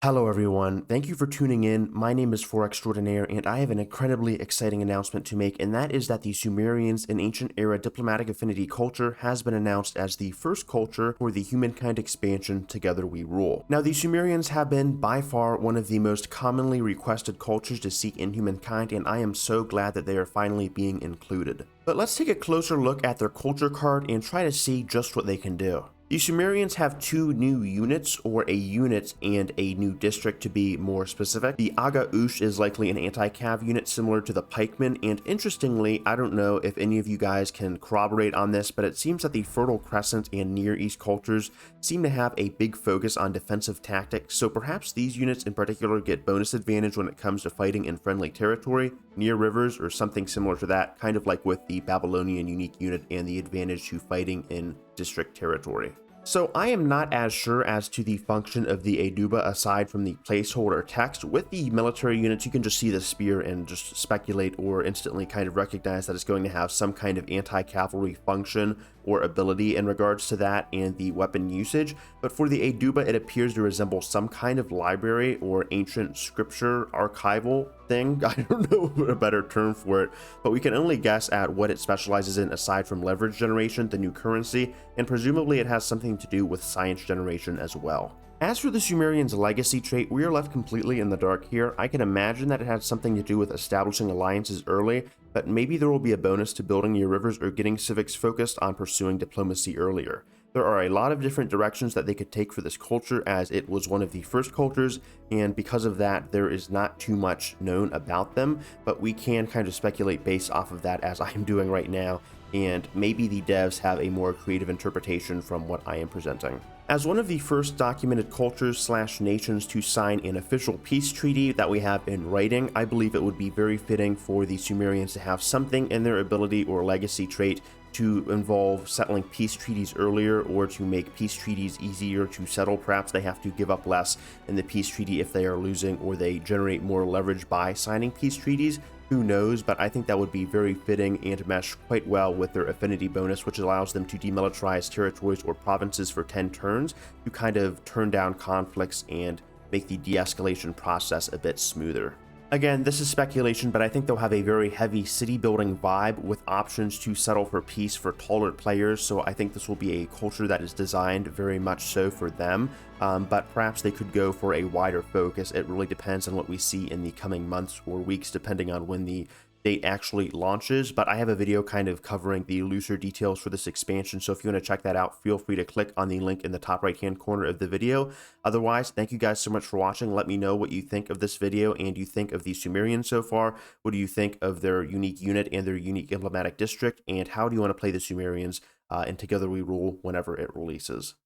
Hello everyone, thank you for tuning in. My name is For Extraordinaire and I have an incredibly exciting announcement to make, and that is that the Sumerians, an ancient era diplomatic affinity culture, has been announced as the first culture for the Humankind expansion Together We Rule. Now the Sumerians have been by far one of the most commonly requested cultures to seek in Humankind, and I am so glad that they are finally being included. But let's take a closer look at their culture card and try to see just what they can do. The Sumerians have two new units, or a unit and a new district to be more specific. The Aga Ush is likely an anti-cav unit similar to the pikemen, and interestingly, I don't know if any of you guys can corroborate on this, but it seems that the Fertile Crescent and Near East cultures seem to have a big focus on defensive tactics, so perhaps these units in particular get bonus advantage when it comes to fighting in friendly territory, near rivers, or something similar to that, kind of like with the Babylonian unique unit and the advantage to fighting in district territory. So I am not as sure as to the function of the Aduba aside from the placeholder text. With the military units, you can just see the spear and just speculate or instantly kind of recognize that it's going to have some kind of anti-cavalry function or ability in regards to that and the weapon usage. But for the Aduba, it appears to resemble some kind of library or ancient scripture archival thing. I don't know a better term for it, but we can only guess at what it specializes in aside from leverage generation, the new currency, and presumably it has something to do with science generation as well. As for the Sumerians' legacy trait, we are left completely in the dark here. I can imagine that it had something to do with establishing alliances early, but maybe there will be a bonus to building your rivers or getting civics focused on pursuing diplomacy earlier. There are a lot of different directions that they could take for this culture, as it was one of the first cultures, and because of that, there is not too much known about them, but we can kind of speculate based off of that as I'm doing right now, and maybe the devs have a more creative interpretation from what I am presenting. As one of the first documented cultures/nations to sign an official peace treaty that we have in writing, I believe it would be very fitting for the Sumerians to have something in their ability or legacy trait to involve settling peace treaties earlier, or to make peace treaties easier to settle. Perhaps they have to give up less in the peace treaty if they are losing, or they generate more leverage by signing peace treaties. Who knows, but I think that would be very fitting and mesh quite well with their affinity bonus, which allows them to demilitarize territories or provinces for 10 turns to kind of turn down conflicts and make the de-escalation process a bit smoother. Again, this is speculation, but I think they'll have a very heavy city building vibe with options to settle for peace for tolerant players, so I think this will be a culture that is designed very much so for them, but perhaps they could go for a wider focus. It really depends on what we see in the coming months or weeks, depending on when the date actually launches, but I have a video kind of covering the looser details for this expansion, so if you want to check that out, feel free to click on the link in the top right hand corner of the video. Otherwise, thank you guys so much for watching. Let me know what you think of this video and you think of the Sumerians so far. What do you think of their unique unit and their unique emblematic district, and how do you want to play the Sumerians in Together We Rule whenever it releases?